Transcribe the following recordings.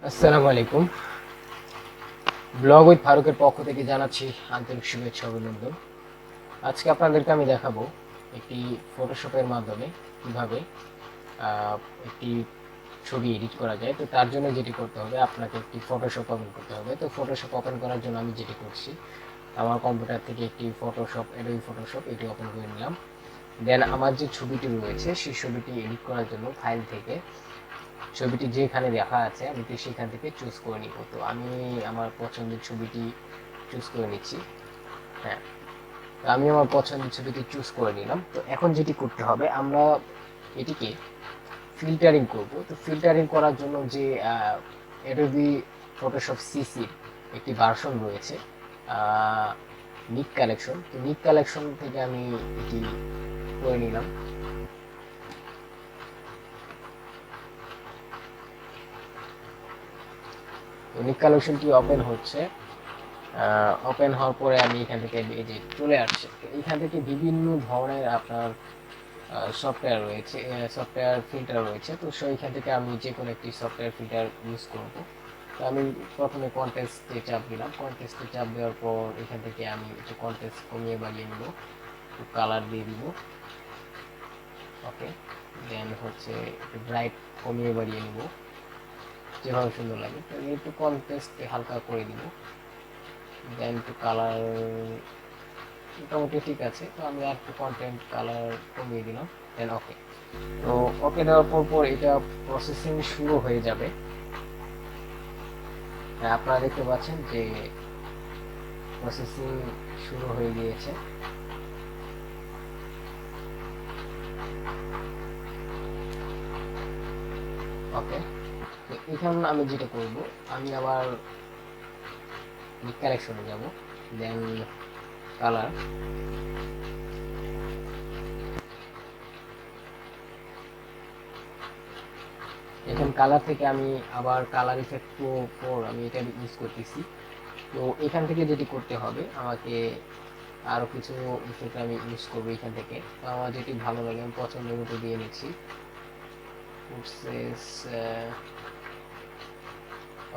আসসালামু আলাইকুম। Blog with ফারুকের পক্ষ থেকে জানাচ্ছি আন্তরিক শুভেচ্ছা অভিনন্দন। আজকে আপনাদেরকে আমি দেখাবো একটি ফটোশপের মাধ্যমে কিভাবে আহ, একটি ছবি এডিট করা যায়। তো তার জন্য যেটি করতে হবে, আপনাকে একটি ফটোশপ ওপেন করতে হবে। তো ফটোশপ ওপেন করার জন্য আমি যেটি করছি, আমার কম্পিউটার থেকে একটি ফটোশপ, অ্যাডোবি ফটোশপ এটি ওপেন করে নিলাম। দেন আমার যে ছবিটি রয়েছে সেই ছবিটি এডিট করার জন্য ফাইল থেকে ছবিটি যেখানে দেখা আছে আমি তো সেখান থেকে চুজ করে নিব। তো আমি আমার পছন্দের ছবিটি চুজ করে নিচ্ছি। হ্যাঁ, তো আমি আমার পছন্দের ছবিটি চুজ করে নিলাম। তো এখন যেটি করতে হবে, আমরা এটিকে ফিল্টারিং করব। তো ফিল্টারিং করার জন্য যে অ্যাডোবি ফটোশপ সিসির একটি ভার্সন রয়েছে, নিক কালেকশন। তো নিক কালেকশন থেকে আমি এটি করে নিলাম। তো নিক কালেকশনটি ওপেন হচ্ছে। ওপেন হওয়ার পরে আমি এখান থেকে এই যে চলে আসছে। তো এখান থেকে বিভিন্ন ধরনের আপনার সফটওয়্যার রয়েছে, সফটওয়্যার ফিল্টার রয়েছে। তো সেইখান থেকে আমি যে কোনো একটি সফটওয়্যার ফিল্টার ইউজ করব। তো আমি প্রথমে কন্টেস্টে চাপ দিলাম। কন্টেস্টে চাপ দেওয়ার পর এখান থেকে আমি একটু কন্টেস্ট কমিয়ে বাড়িয়ে নিব, একটু কালার দিয়ে দিব। ওকে, দেন হচ্ছে একটু ব্রাইট কমিয়ে বাড়িয়ে নিব যেভাবে সুন্দর লাগে। তো একটু কন্টেস্ট হালকা করে দিব। দেন একটু কালার মোটামুটি ঠিক আছে। তো আমি আর একটু কন্টেন্ট কালার কমিয়ে দিলাম। দেন ওকে। তো ওকে দেওয়ার পর এটা প্রসেসিং শুরু হয়ে যাবে। হ্যাঁ, আপনারা দেখতে পাচ্ছেন যে প্রসেসিং শুরু হয়ে গিয়েছে। ওকে, তো এখন আমি যেটা করব, আমি আবার কালেকশনে যাব। দেন কালার, এখন কালার থেকে আমি আবার কালার ইফেক্ট ফোর আমি এটা ইউজ করতেছি। তো এখান থেকে যেটি করতে হবে, আমাকে আরো কিছু ইফেক্ট আমি ইউজ করবো এখান থেকে। তো আমার যেটি ভালো লাগে আমি পছন্দের মতো দিয়ে নিচ্ছি।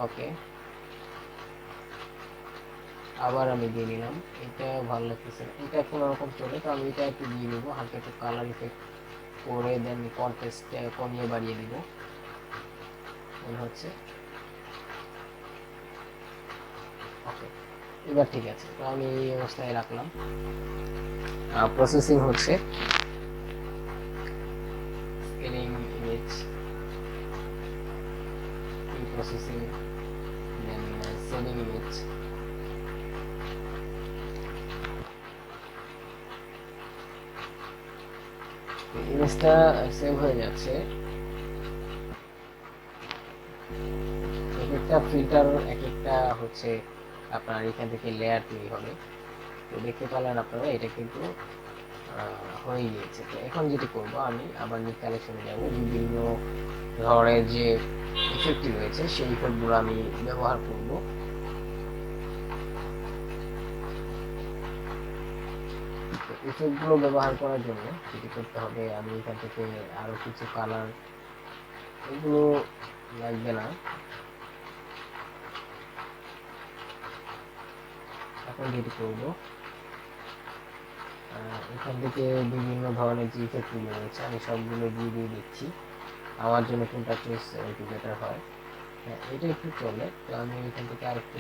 ওকে, আবার আমি দিয়ে নিলাম। এটা ভালো লাগতেছে না, এটা কোনো রকম চলে। তো আমি এটা একটু দিয়ে নিবো, হালকা একটু কালার ইফেক্ট করে। দেন কন্ট্রাস্ট কমিয়ে বাড়িয়ে দিব মনে হচ্ছে। ওকে, এবার ঠিক আছে। তো আমি এই অবস্থায় রাখলাম। প্রসেসিং হচ্ছে, স্কেলিং ইমেজ প্রসেসিং, দেন সেভিং ইমেজ। ইমেজটা সেভ হয়ে যাচ্ছে। এক একটা ফিল্টার এক একটা হচ্ছে আপনার এখান থেকে লেয়ার তৈরি হবে। তো দেখতে পেলেন আপনারা, এটা কিন্তু হয়ে গিয়েছে। তো এখন যেটি করব, আমি আবার নিক কালেকশনে যাব। বিভিন্ন ধরনের যে ইফেক্ট রয়েছে সেই ইফেক্টগুলো আমি ব্যবহার করব। তো ইফেক্টগুলো ব্যবহার করার জন্য যেটি করতে হবে, আমি এখান থেকে আরো কিছু কালার, এগুলো লাগবে না। এখন যেটি করব, এখান থেকে বিভিন্ন ধরনের যে ইফেক্টগুলো রয়েছে আমি সবগুলো দিয়ে দিয়ে দিচ্ছি। আমার জন্য কোনটা চয়েস একটু বেটার হয়। হ্যাঁ, এটা একটু চলে। তো আমি এখান থেকে আরেকটু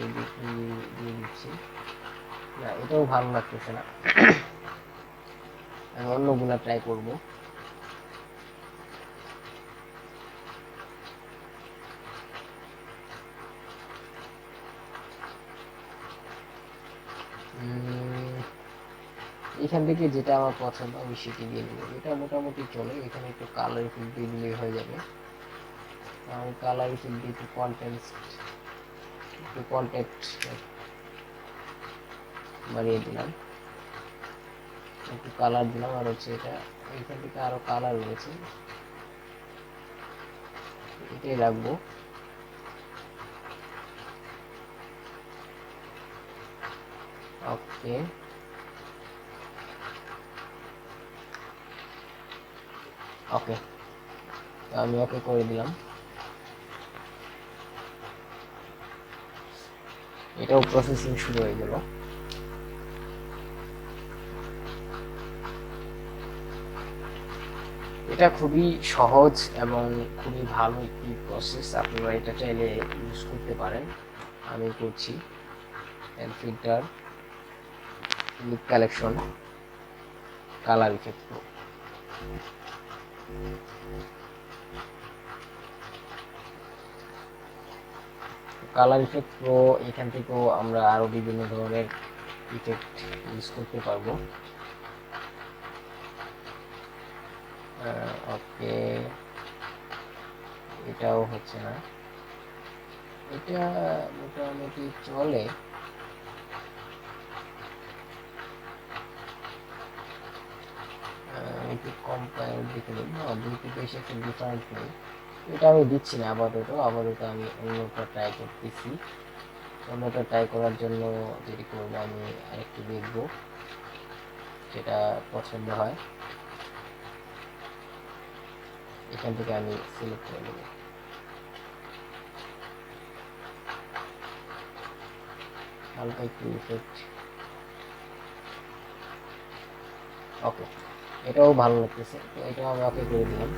দিয়ে দিচ্ছি। না, এটাও ভালো লাগতেছে না, আমি অন্যগুলা ট্রাই করব। এখান থেকে যেটা আমার পছন্দ আমি সেটি দিয়ে নেবো। এটা মোটামুটি চলে। এখানে একটু কালার ইফেক্ট দিয়ে দিলেই হয়ে যাবে। আমি কালার ইফেক্ট দিয়ে একটু কন্টেক্ট বাড়িয়ে দিলাম, একটু কালার দিলাম। আর হচ্ছে এটা এখান থেকে আরো কালার রয়েছে, এটাই রাখবো। ওকে, ওকে, তো আমি ওকে করে দিলাম। এটাও প্রসেসিং শুরু হয়ে গেল। এটা খুবই সহজ এবং খুবই ভালো একটি প্রসেস, আপনারা এটা চাইলে ইউজ করতে পারেন। আমি করছি filter, lip collection, colour effect pro. Colour effect pro, এখান থেকেও আমরা আরো বিভিন্ন ধরনের ইফেক্ট ইউজ করতে পারবো। ওকে, এটাও হচ্ছে না, এটা মোটামুটি চলে। একটু কম্পাইল দেখে নিন, দুইটি বেশি একটা ডিফারেন্ট নেই। এটা আমি দিচ্ছি না আপাতত, আমি অন্যটা ট্রাই করতেছি। অন্যটা ট্রাই করার জন্য যেটি করবো, আমি আরেকটু দেখবো যেটা পছন্দ হয়। এখান থেকে আমি সিলেক্ট করে নেব। হালকা একটু ইফেক্ট, ওকে, এটাও ভালো লাগতেছে, তো এটাও আমি ওকে করে দিলাম।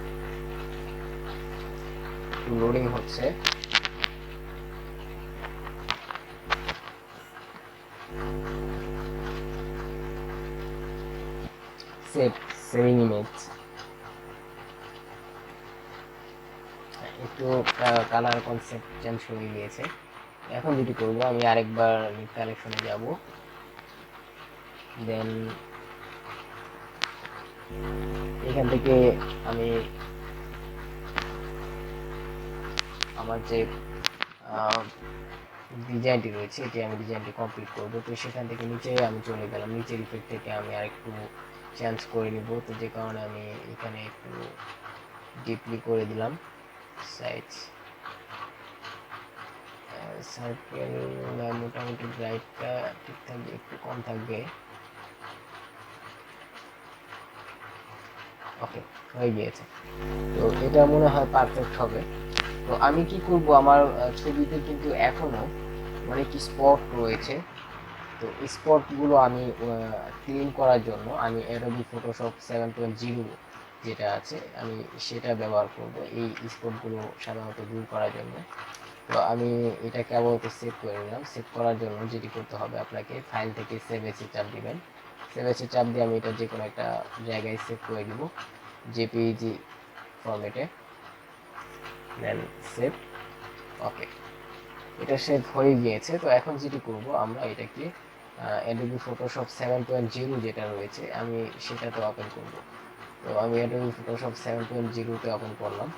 একটু লোডিং হচ্ছে। সেভিং ইমেজ, একটু কালার কনসেপ্ট চেঞ্জ হয়ে গিয়েছে। এখন যেটি করব, আমি আরেকবার কালেকশনে যাব, দেন এখান থেকে আমি আমার যে ডিজাইনটি রয়েছে, এটি আমি ডিজাইনটি কমপ্লিট করব। তো সেখান থেকে নিচে আমি চলে গেলাম, নিচের ইফেক্ট থেকে আমি আরেকটু চেঞ্জ করে নিব। তো যে কারণে আমি এখানে একটু ডিপলি করে দিলাম সাইজ, সার্কেল মোটামুটি ব্রাইটটা ঠিক থাকবে, একটু কম থাকবে। ওকে, হয়ে গিয়েছে। তো এটা মনে হয় পারফেক্ট হবে। তো আমি কি করব, আমার ছবিতে কিন্তু এখনো অনেক স্পট রয়েছে। তো স্পটগুলো আমি ক্লিন করার জন্য আমি অ্যাডোবি ফটোশপ 7.0 যেটা আছে, আমি সেটা ব্যবহার করব এই স্পটগুলো সাধারণত দূর করার জন্য। তো আমি এটা কেবল সেভ করে নিলাম। সেভ করার জন্য যেটি করতে হবে, আপনাকে ফাইল থেকে সেভ এসে চাপ দিবেন। সেভ এসে চাপ দিয়ে আমি এটা যে কোনো একটা জায়গায় সেভ করে দিব, জেপিইজি ফরম্যাটে, দেন সেভ। ওকে, এটা সেভ হয়ে গিয়েছে। তো এখন যেটি করব, আমরা এটাকে অ্যাডোবি ফটোশপ 7.0 যেটা রয়েছে, আমি সেটাতে ওপেন করব। তো আমি অ্যাডোবি ফটোশপ 7.0 তে ওপেন করলাম।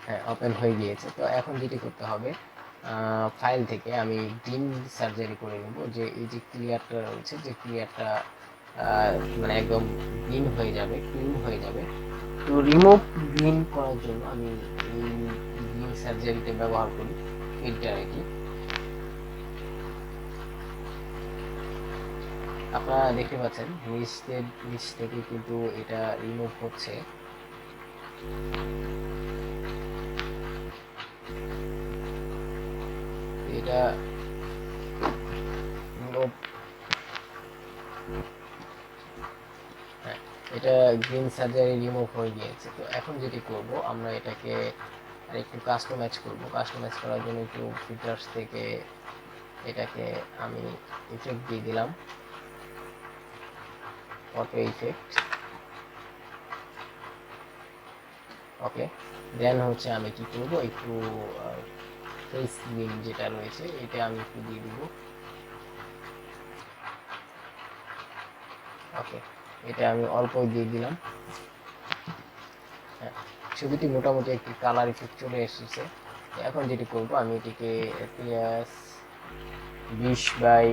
হ্যাঁ, ওপেন হয়ে গিয়েছে। তো এখন যেটি করতে হবে, ফাইল থেকে আমি গ্রিন সার্জারি করে নেব, যে এই যে ক্লিয়ারটা রয়েছে, যে ক্লিয়ারটা মানে একদম গ্রিন হয়ে যাবে, ক্লিন হয়ে যাবে। তো রিমুভ গ্রিন করার জন্য আমি এই গ্রিন সার্জারিটা ব্যবহার করি, ফিল্টার এটি। আপনারা দেখতে পাচ্ছেন নিচ থেকে কিন্তু এটা রিমুভ হচ্ছে। এটা হ্যাঁ, এটা গ্রিন সার্জারি রিমুভ হয়ে গিয়েছে। তো এখন যেটি করব, আমরা এটাকে আর একটু কাস্টমাইজ করব। কাস্টমাইজ করার জন্য একটু ফিল্টার্স থেকে এটাকে আমি ইফেক্ট দিয়ে দিলাম, অটো ইফেক্ট। ওকে, দেন হচ্ছে আমি কি করব, একটু ফেস লিঙ্ক যেটা রয়েছে এটা আমি একটু দিয়ে দিব। ওকে, এটা আমি অল্প দিয়ে দিলাম। হ্যাঁ, ছবিটি মোটামুটি একটি কালার ইফেক্ট চলে এসেছে। এখন যেটি করব, আমি এটিকে 20 বাই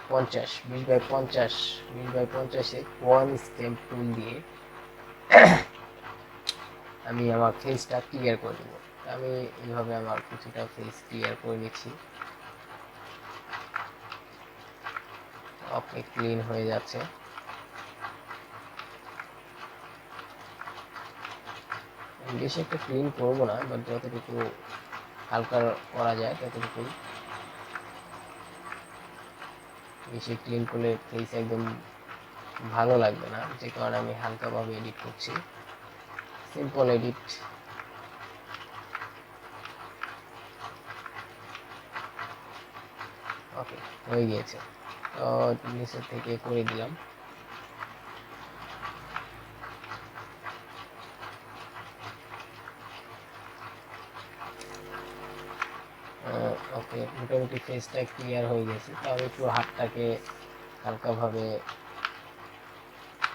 50 কোয়ান স্ট্যাম্প টুল দিয়ে আমি আমার ফেসটা ক্লিয়ার করে দেবো। আমি এইভাবে আমার কিছুটা ফেস ক্লিয়ার করে নিচ্ছি। ওকে, ক্লিন হয়ে যাচ্ছে। বেশি একটা ক্লিন করবো না, বাট যতটুকু হালকা করা যায় ততটুকু। বেশি ক্লিন করলে ফেস একদম ভালো লাগবে না, যে কারণে আমি হালকাভাবে এডিট করছি, সিম্পল এডিট। ওকে, হয়ে গিয়েছে। তো নিচের থেকে করে দিলাম। ওকে, মোটামুটি ফেসটা ক্লিয়ার হয়ে গেছে। তাহলে একটু হাতটাকে হালকাভাবে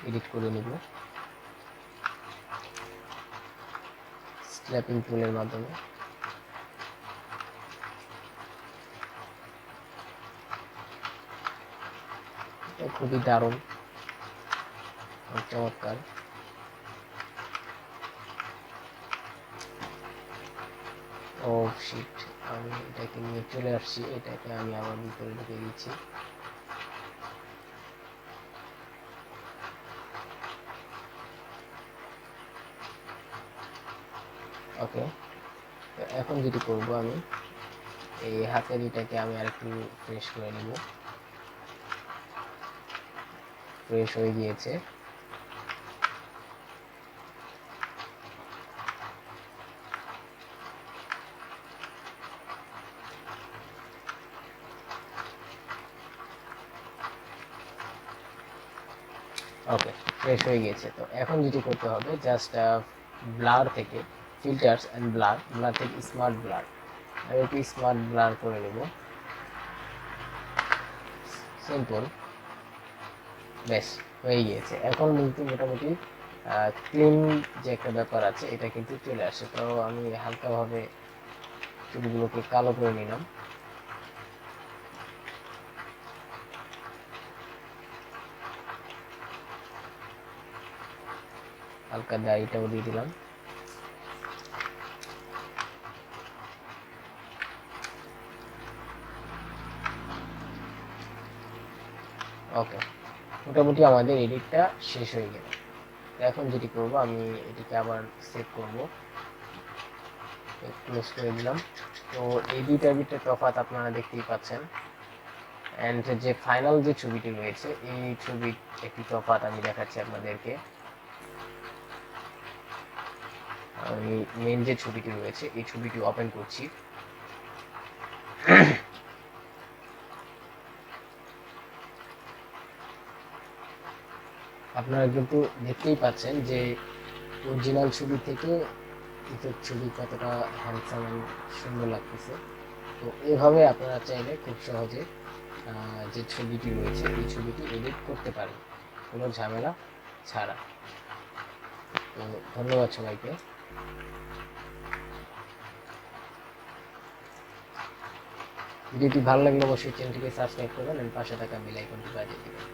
এডিট করে নিব স্ক্র্যাপিং টুলের মাধ্যমে। খুবই দারুণ, চমৎকার। ও শিট, আমি এটাকে নিয়ে চলে আসছি, এটাকে আমি আবার ভিতরে ঢুকে দিচ্ছি। ওকে, তো এখন যেটি করব, আমি এই হাতের এটাকে আমি আরেকটু ফ্রেশ করে নিব। ফ্রেশ হয়ে গিয়েছে। ওকে, ফ্রেশ হয়ে গিয়েছে। তো এখন যেটি করতে হবে, জাস্ট ব্লার থেকে ফিল্টার্স অ্যান্ড ব্লার থেকে স্মার্ট ব্লার, আমি একটু স্মার্ট ব্লার করে নেব। সিম্পল, বেশ হয়ে গিয়েছে। এখন কিন্তু মোটামুটি ক্লিন যে একটা ব্যাপার আছে এটা কিন্তু চলে আসে। তো আমি হালকাভাবে চুলগুলোকে কালো করে নিলাম। হালকা দাড়িটাও দিয়ে দিলাম। ওকে, মোটামুটি আমাদের এডিটটা শেষ হয়ে গেল। এখন যেটি করব, আমি এটিকে আবার সেভ করব, ক্লোজ করে দিলাম। তো এই দুইটার ভিতরে তফাৎ আপনারা দেখতেই পাচ্ছেন। অ্যান্ড যে ফাইনাল যে ছবিটি রয়েছে, এই ছবির একটি তফাৎ আমি দেখাচ্ছি আপনাদেরকে। আমি মেন যে ছবিটি রয়েছে এই ছবিটি ওপেন করছি। আপনারা কিন্তু দেখতেই পাচ্ছেন যে অরিজিনাল ছবি থেকে ইফেক্ট ছবি কতটা হ্যান্ডসাম সুন্দর লাগতেছে। তো এভাবে আপনারা চাইলে খুব সহজে যে ছবিটি রয়েছে এই ছবিটি এডিট করতে পারেন, কোনো ঝামেলা ছাড়া। তো ধন্যবাদ সবাইকে। ভিডিওটি ভালো লাগলে অবশ্যই চ্যানেলটিকে সাবস্ক্রাইব করবেন এবং পাশে থাকা বেল আইকনটি বাজিয়ে দিবেন।